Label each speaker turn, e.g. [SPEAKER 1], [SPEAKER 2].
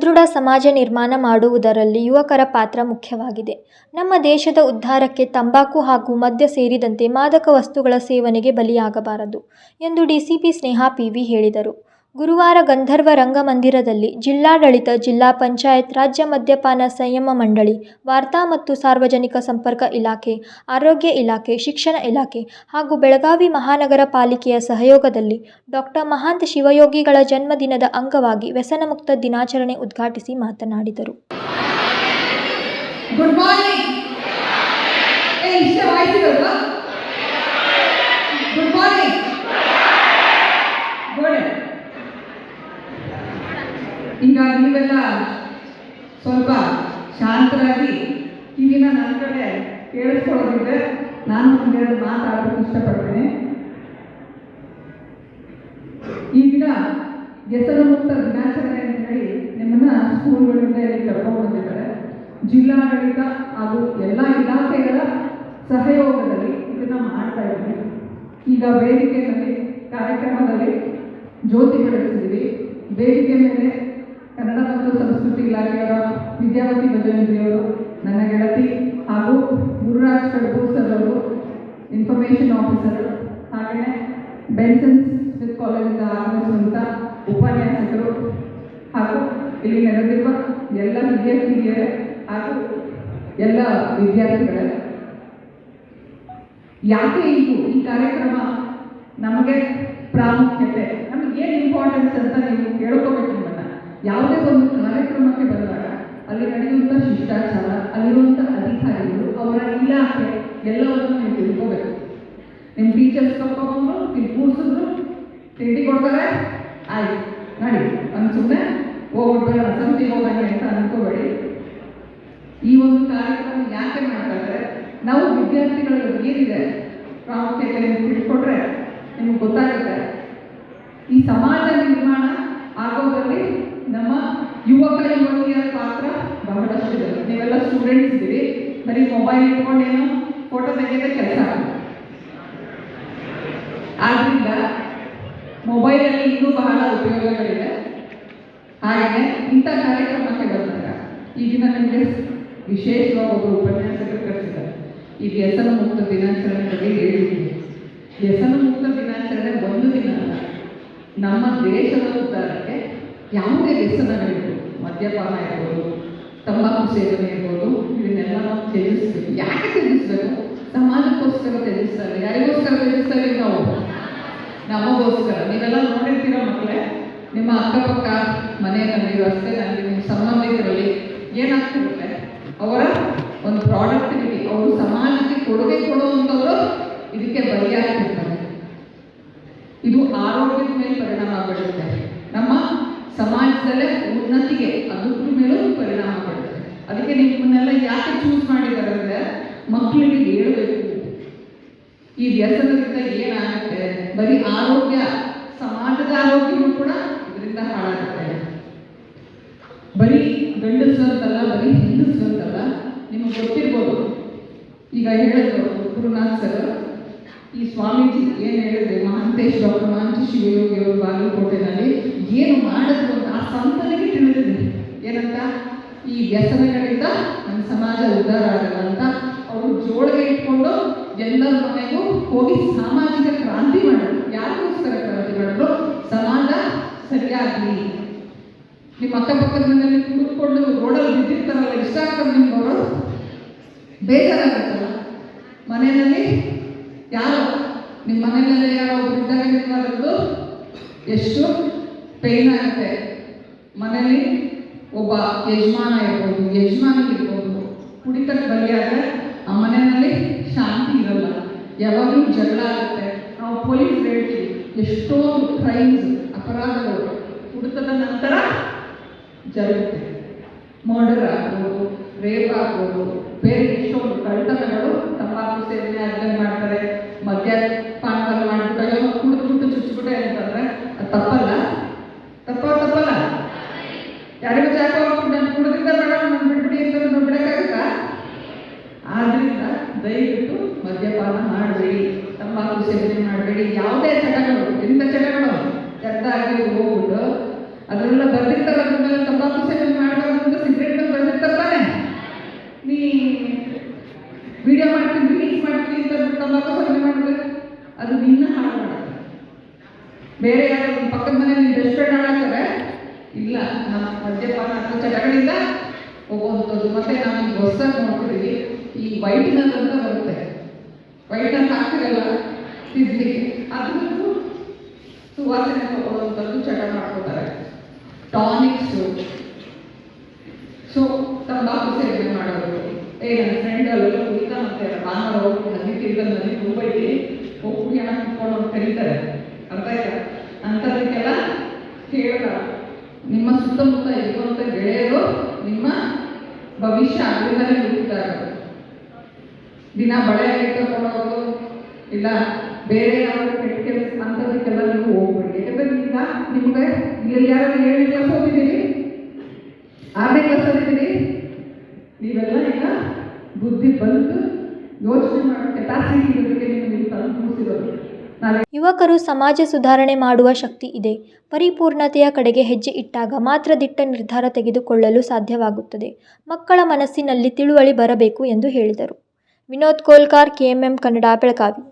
[SPEAKER 1] ಸದೃಢ ಸಮಾಜ ನಿರ್ಮಾಣ ಮಾಡುವುದರಲ್ಲಿ ಯುವಕರ ಪಾತ್ರ ಮುಖ್ಯವಾಗಿದೆ. ನಮ್ಮ ದೇಶದ ಉದ್ಧಾರಕ್ಕೆ ತಂಬಾಕು ಹಾಗೂ ಮದ್ಯ ಸೇರಿದಂತೆ ಮಾದಕ ವಸ್ತುಗಳ ಸೇವನೆಗೆ ಬಲಿಯಾಗಬಾರದು ಎಂದು ಡಿಸಿಪಿ ಸ್ನೇಹಾ ಪಿವಿ ಹೇಳಿದರು. ಗುರುವಾರ ಗಂಧರ್ವ ರಂಗಮಂದಿರದಲ್ಲಿ ಜಿಲ್ಲಾಡಳಿತ, ಜಿಲ್ಲಾ ಪಂಚಾಯತ್, ರಾಜ್ಯ ಮದ್ಯಪಾನ ಸಂಯಮ ಮಂಡಳಿ, ವಾರ್ತಾ ಮತ್ತು ಸಾರ್ವಜನಿಕ ಸಂಪರ್ಕ ಇಲಾಖೆ, ಆರೋಗ್ಯ ಇಲಾಖೆ, ಶಿಕ್ಷಣ ಇಲಾಖೆ ಹಾಗೂ ಬೆಳಗಾವಿ ಮಹಾನಗರ ಪಾಲಿಕೆಯ ಸಹಯೋಗದಲ್ಲಿ ಡಾ. ಮಹಾಂತ ಶಿವಯೋಗಿಗಳ ಜನ್ಮದಿನದ ಅಂಗವಾಗಿ ವ್ಯಸನಮುಕ್ತ ದಿನಾಚರಣೆ ಉದ್ಘಾಟಿಸಿ ಮಾತನಾಡಿದರು.
[SPEAKER 2] Good morning. Good morning. ಈಗ ನೀವೆಲ್ಲ ಸ್ವಲ್ಪ ಶಾಂತರಾಗಿ ಕಿವಿನ ನನ್ನ ಕಡೆ ಕೇಳಿಸ್ಕೊಳ್ಳೋದಿದ್ರೆ ನಾನು ಒಂದೆರಡು ಮಾತಾಡೋಕ್ಕೆ ಇಷ್ಟಪಡ್ತೇನೆ. ಈ ದಿನ ವ್ಯಸನಮುಕ್ತ ದಿನಾಚರಣೆ ಅಂತ ಹೇಳಿ ನಿಮ್ಮನ್ನ ಸ್ಕೂಲ್ಗಳಿಂದ ಇಲ್ಲಿ ಕರ್ಕೊಂಡು ಬಂದಿದ್ದಾರೆ. ಜಿಲ್ಲಾಡಳಿತ ಹಾಗೂ ಎಲ್ಲ ಇಲಾಖೆಗಳ ಸಹಯೋಗದಲ್ಲಿ ಇದನ್ನ ಮಾಡ್ತಾ ಇದ್ದೀವಿ. ಈಗ ವೇದಿಕೆಯಲ್ಲಿ ಕಾರ್ಯಕ್ರಮದಲ್ಲಿ ಜ್ಯೋತಿ ಬೆಳೆಸಿದ್ದೀವಿ. ವೇದಿಕೆ ಮೇಲೆ ಕನ್ನಡ ಮತ್ತು ಸಂಸ್ಕೃತಿ ಇಲಾಖೆಯವರ ವಿದ್ಯಾವತಿ ಭಜನೇಂದ್ರಿಯವರು, ನನ್ನ ಗೆಳತಿ ಹಾಗೂ ಗುರುರಾಜ್ ಕಡಬು ಸರ್ ಅವರು, ಇನ್ಫಾರ್ಮೇಷನ್ ಆಫೀಸರ್, ಹಾಗೆಯೇ ಬೆನ್ಸನ್ ಸ್ಮಿತ್ ಕಾಲೇಜಿಂದ ಆಗಮಿಸುವಂಥ ಉಪನ್ಯಾಸಕರು ಹಾಗೂ ಇಲ್ಲಿ ನೆರೆದಿರುವ ಎಲ್ಲ ಹಿರಿಯರೇ ಹಾಗೂ ಎಲ್ಲ ವಿದ್ಯಾರ್ಥಿಗಳೇ, ಯಾಕೆ ಈ ಕಾರ್ಯಕ್ರಮ ನಮಗೆ ಪ್ರಾಮುಖ್ಯತೆ, ನಮಗೆ ಏನು ಇಂಪಾರ್ಟೆನ್ಸ್ ಅಂತ ನೀವು ಕೇಳ್ಕೋಬೇಕು. ಯಾವುದೇ ಒಂದು ಕಾರ್ಯಕ್ರಮಕ್ಕೆ ಬಂದಾಗ ಅಲ್ಲಿ ನಡೆಯುವಂಥ ಶಿಷ್ಟಾಚಾರ, ಅಲ್ಲಿರುವಂಥ ಅಧಿಕಾರಿಗಳು, ಅವರ ಇಲಾಖೆ ಎಲ್ಲವನ್ನೂ ನೀವು ತಿಳ್ಕೋಬೇಕು. ನಿಮ್ಮ ಟೀಚರ್ಸ್ ಕರ್ಕೊಂಡು ಇಲ್ಲಿ ಕೂರಿಸಿದ್ರು, ತಿಂಡಿ ಕೊಡ್ತಾರೆ, ಆಯ್ತು ನೋಡಿ ಸುಮ್ಮನೆ ಹೋಗ್ಬಿಟ್ಟು ಸಂಜೆ ಹೋಗಂಗೆ ಅಂತ ಅನ್ಕೋಬೇಡಿ. ಈ ಒಂದು ಕಾರ್ಯಕ್ರಮ ಯಾಕೆ ಮಾಡ್ತಾರೆ, ನಾವು ವಿದ್ಯಾರ್ಥಿಗಳಿಗೆ ಏನಿದೆ ಪ್ರಾಮುಖ್ಯತೆ ತಿಳ್ಕೊಂಡ್ರೆ ನಿಮ್ಗೆ ಗೊತ್ತಾಗುತ್ತೆ. ಈ ಸಮಾಜ ನಿರ್ಮಾಣ ಆಗೋದ್ರಲ್ಲಿ ನಮ್ಮ ಯುವಕ ಯುವತಿಯರ ಪಾತ್ರ ಬಹಳಷ್ಟಿದೆ. ನೀವೆಲ್ಲ ಸ್ಟೂಡೆಂಟ್ಸ್ ಇದ್ದೀರಿ, ಬರೀ ಮೊಬೈಲ್ ಇಟ್ಕೊಂಡೇನು ಫೋಟೋ ತೆಗೆದ ಕೆಲಸ ಆದ್ರಿಂದ ಮೊಬೈಲಲ್ಲಿ ಇನ್ನೂ ಬಹಳ ಉಪಯೋಗಗಳಿದೆ. ಹಾಗೆಯೇ ಇಂಥ ಕಾರ್ಯಕ್ರಮಕ್ಕೆ ಬಂದಾಗ ಈ ದಿನ ನಿಮಗೆ ವಿಶೇಷವಾಗಿ ಒಬ್ಬರು ಉಪನ್ಯಾಸಕರು ಕರೆಸಿದ್ದಾರೆ. ಈ ವ್ಯಸನ ಮುಕ್ತ ದಿನಾಚರಣೆ ಬಗ್ಗೆ ಹೇಳಿದ್ದೀನಿ. ವ್ಯಸನ ಮುಕ್ತ ದಿನಾಚರಣೆ ಒಂದು ದಿನ ಅಲ್ಲ, ನಮ್ಮ ದೇಶದ ಉದ್ಧಾರಕ್ಕೆ ಯಾವುದೇ ವ್ಯಸನಗಳಿರ್ಬೋದು, ಮದ್ಯಪಾನ ಇರ್ಬೋದು, ತಂಬಾಕು ಸೇವನೆ ಇರ್ಬೋದು, ಇದನ್ನೆಲ್ಲ ನಾವು ತ್ಯಜಿಸ್ಬೇಕು. ಯಾಕೆ ತ್ಯಜಿಸ್ಬೇಕು? ಸಮಾಜಕ್ಕೋಸ್ಕರ ತ್ಯಜಿಸ್ತಾರೆ. ಯಾರಿಗೋಸ್ಕರ ತ್ಯಜಿಸ್ತಾರೆ? ನಾವು ನಮಗೋಸ್ಕರ. ನೀವೆಲ್ಲ ನೋಡಿರ್ತೀರ ಮಕ್ಕಳೇ, ನಿಮ್ಮ ಅಕ್ಕಪಕ್ಕ ಮನೆಯಲ್ಲಿ ರಸ್ತೆಯಲ್ಲಿ ನಿಮ್ಮ ಸಂಬಂಧಿಕರಲ್ಲಿ ಏನಾಗ್ತಿರುತ್ತೆ, ಅವರ ಒಂದು ಪ್ರಾಡಕ್ಟಿವಿಟಿ, ಅವರು ಸಮಾಜಕ್ಕೆ ಕೊಡುಗೆ ಕೊಡುವಂಥವರು ಇದಕ್ಕೆ ಬಲಿಯಾಗ್ತಿರ್ತಾರೆ. ಇದು ಆರೋಗ್ಯದ ಮೇಲೆ ಪರಿಣಾಮ ಬೀಳುತ್ತೆ, ನಮ್ಮ ಸಮಾಜದಲ್ಲೇ ಉನ್ನತಿಗೆ ಅದ್ರ ಮೇಲೂ ಪರಿಣಾಮ ಬೀಳುತ್ತೆ. ಅದಕ್ಕೆ ನಿಮ್ಮನ್ನೆಲ್ಲ ಯಾಕೆ ಚೂಸ್ ಮಾಡಿದ್ದಾರೆ ಅಂದರೆ ಮಕ್ಕಳಿಗೆ ಹೇಳಬೇಕು ಈ ವ್ಯಸನದಿಂದ ಏನಾಗುತ್ತೆ. ಬರೀ ಆರೋಗ್ಯ, ಸಮಾಜದ ಆರೋಗ್ಯವೂ ಕೂಡ ಇದರಿಂದ ಹಾಳಾಗುತ್ತೆ. ಬರೀ ಗಂಡಸರಂತಲ್ಲ, ಬರೀ ಹೆಂಗಸರಂತಲ್ಲ, ನಿಮಗೆ ಗೊತ್ತಿರ್ಬೋದು. ಈಗ ಹೇಳಿದ್ರು ಗುರುನಾಥ್ ಸರ್, ಈ ಸ್ವಾಮೀಜಿ ಏನು ಹೇಳಿದ್ರೆ, ಮಹಾಂತೇಶ್, ಡಾಕ್ಟರ್ ಮಹಾಂತ ಶಿವಯೋಗಿ ಅವರು ಬಾಗಲಕೋಟೆನಲ್ಲಿ ಏನು ಮಾಡಿದ್ರು ಅಂತ ಆ ಸಂತನಿಗೆ ತಿಳಿದಿದೆ. ಏನಂತ, ಈ ವ್ಯಸನಗಳಿಂದ ನಮ್ಮ ಸಮಾಜ ಉದ್ಧಾರ ಆಗಲ್ಲ ಅಂತ ಅವರು ಜೋಳಿಗೆ ಇಟ್ಕೊಂಡು ಎಲ್ಲರ ಮನೆಗೂ ಹೋಗಿ ಸಾಮಾಜಿಕ ಕ್ರಾಂತಿ ಮಾಡಿದ್ರು. ಯಾರಿಗೋಸ್ಕರ ಕ್ರಾಂತಿ ಮಾಡಿದ್ರು? ಸಮಾಜ ಸರಿಯಾಗಲಿ. ನಿಮ್ಮ ಅಕ್ಕಪಕ್ಕದ ಮನೆಯಲ್ಲಿ ಕೂತ್ಕೊಂಡು ರೋಡಲ್ಲಿ ಬಿದ್ದಿರ್ತಾರಲ್ಲ, ಇಷ್ಟ ಆಗ್ತದೆ ನಿಮ್ಗೆ, ಅವರು ಬೇಜಾರಾಗುತ್ತಲ್ಲ. ಮನೆಯಲ್ಲಿ ಯಾರೋ ನಿಮ್ಮ ಮನೆಯಲ್ಲೇ ಯಾರೋ ಒಬ್ರು ಇದ್ದಾಗ ನಿಮ್ಮದು ಎಷ್ಟು ಪೇನ್ ಆಗುತ್ತೆ. ಮನೆಯಲ್ಲಿ ಒಬ್ಬ ಯಜಮಾನ ಇರ್ಬೋದು, ಯಜಮಾನಿ ಇರ್ಬೋದು, ಕುಡಿತಕ್ಕೆ ಬಲಿಯಾದರೆ ಆ ಮನೆಯಲ್ಲಿ ಶಾಂತಿ ಇರಲ್ಲ, ಯಾವಾಗಲೂ ಜಗಳ ಆಗುತ್ತೆ. ನಾವು ಪೊಲೀಸ್ ಹೇಳ್ತೀವಿ, ಎಷ್ಟೊಂದು ಕ್ರೈಮ್ಸ್, ಅಪರಾಧಗಳು ಕುಡಿತದ ನಂತರ ಜರುತ್ತೆ. ಮರ್ಡರ್ ಆಗ್ಬೋದು, ರೇಪ್ ಆಗ್ಬೋದು, ಬೇರೆ ಎಷ್ಟೊಂದು ಕಳ್ಳತನಗಳು ತಂಬಾಕು ಸೇವನೆ ಅರ್ಜನ್ ಮಾಡ್ತಾರೆ, ಮದ್ಯಪಾನ ಮಾಡಿಬಿಟ್ಟು ಕುಡಿದ್ಬಿಟ್ಟು ಚುಚ್ಚಿಬಿಟ್ಟೆ ಅಂತಂದ್ರೆ ಅದು ತಪ್ಪಲ್ಲ? ತಪ್ಪಲ್ಲ? ಯಾರಿಗೂ ಚಾಕೋ ನಾನು ಕುಡಿದ್ರಿಂದ ಬೇಡ ನಾನು ಬಿಟ್ಬಿಡಿ ಅಂತ ಬಿಡೋಕ್ಕಾಗುತ್ತಾ? ಆದ್ರಿಂದ ದಯವಿಟ್ಟು ಮದ್ಯಪಾನ ಮಾಡಬೇಡಿ, ತಂಬಾಕು ಸೇವನೆ ಮಾಡಬೇಡಿ. ಯಾವುದೇ ಚಟಗಳು, ಇಂಥ ಚಟಗಳು ಕೆಟ್ಟಾಗಿ ಹೋಗ್ಬಿಟ್ಟು ಅದರೆಲ್ಲ ಬರ್ದಿರ್ತಾರೆ, ಅದ್ರ ಮೇಲೆ ತಂಬಾಕು ಸೇವನೆ ಮಾಡಬಾರ್ದು ಅಂತ ಸಿಗರೇಟ್ ಮೇಲೆ ಬರ್ದಿರ್ತಾರೆ. ನೀ ವಿಡಿಯೋ ಮಾಡ್ತೀನಿ, ರೀಲ್ಸ್ ಮಾಡ್ತೀನಿ ಅಂತ ತಂಬಾಕು ಸೇವನೆ ಮಾಡಿದ್ರೆ ಅದು ನಿನ್ನ ಹಾಳು ಮಾಡುತ್ತೆ. ಬೇರೆ ಯಾರು ಪಕ್ಕದ ಮನೆ ನೀವು ಬೆಸ್ಟ್ ಫ್ರೆಂಡ್ ಹಾಳಾಗ್ತಾರೆ, ಇಲ್ಲ ನಮ್ಮ ಮದ್ಯಪಾನ ಅಥವಾ ಚಟಗಳಿಂದ ಹೋಗುವಂಥದ್ದು. ಮತ್ತೆ ನಾವು ಈಗ ಹೊಸದಾಗಿ ನೋಡ್ತಿದ್ದೀವಿ, ಈ ವೈಟ್ನರ್ ಅಂತ ಬರುತ್ತೆ, ವೈಟ್ನರ್ ಹಾಕ್ತಿರಲ್ಲ ತಿದ್ಲಿಕ್ಕೆ, ಅದ್ರದ್ದು ಸುವಾಸನೆ ತಗೊಳ್ಳುವಂಥದ್ದು ಚಟ ಮಾಡ್ಕೋತಾರೆ. ಟಾನಿಕ್ಸು, ಸೊ ತಂಬಾಕು ಸೇವನೆ ಮಾಡೋದು. ನನ್ನ ಫ್ರೆಂಡ್ ಅಲ್ಲೆಲ್ಲ ಕುಡಿತಾ ಮತ್ತೆ ಭಾನುವಾರ ಹೋಗಿ ನದಿ ತೀರ್ದಲ್ಲಿ ನದಿ ತುಂಬ ಇಲ್ಲಿ ಹೋಗಿ ಕುಡಿಯೋಣ ಕುತ್ಕೊಂಡು ಕರೀತಾರೆ, ಅರ್ಥ ಆಯ್ತಾ? ಅಂಥದಕ್ಕೆಲ್ಲ ಕೇಳಲ್ಲ. ನಿಮ್ಮ ಸುತ್ತಮುತ್ತ ಇರುವಂಥ ಗೆಳೆಯರು ನಿಮ್ಮ ಭವಿಷ್ಯ ಅದರಿಂದಲೇ ಹುಡುಕ್ತಾರೆ. ದಿನ ಬಳೆ ಕರ್ಕೊಂಡು ಹೋಗೋದು ಇಲ್ಲ ಬೇರೆ ಯಾರು ಕೆಟ್ಟ ಕೆಲಸ ಅಂಥದಕ್ಕೆಲ್ಲ ನೀವು ಹೋಗ್ಬೇಡಿ. ಯಾಕಂದರೆ ಈಗ ನಿಮಗೆ ಇಲ್ಲಿ ಯಾರು 7ನೇ ಕ್ಲಾಸ್ ಓದಿದ್ದೀರಿ, 6ನೇ ಕ್ಲಾಸ್ ಓದಿದ್ದೀರಿ, ನೀವೆಲ್ಲ ಈಗ ಬುದ್ಧಿ ಬಂದು ಯೋಚನೆ ಮಾಡೋ ಕೆಪಾಸಿಟಿ ಇರೋದಕ್ಕೆ ನಿಮಗೆ ತಂದು ಕೂರಿಸಿರೋದು.
[SPEAKER 1] ಯುವಕರು ಸಮಾಜ ಸುಧಾರಣೆ ಮಾಡುವ ಶಕ್ತಿ ಇದೆ. ಪರಿಪೂರ್ಣತೆಯ ಕಡೆಗೆ ಹೆಜ್ಜೆ ಇಟ್ಟಾಗ ಮಾತ್ರ ದಿಟ್ಟ ನಿರ್ಧಾರ ತೆಗೆದುಕೊಳ್ಳಲು ಸಾಧ್ಯವಾಗುತ್ತದೆ. ಮಕ್ಕಳ ಮನಸ್ಸಿನಲ್ಲಿ ತಿಳುವಳಿ ಬರಬೇಕು ಎಂದು ಹೇಳಿದರು. ವಿನೋದ್ ಕೋಲ್ಕಾರ್, KMM ಕನ್ನಡ, ಬೆಳಗಾವಿ.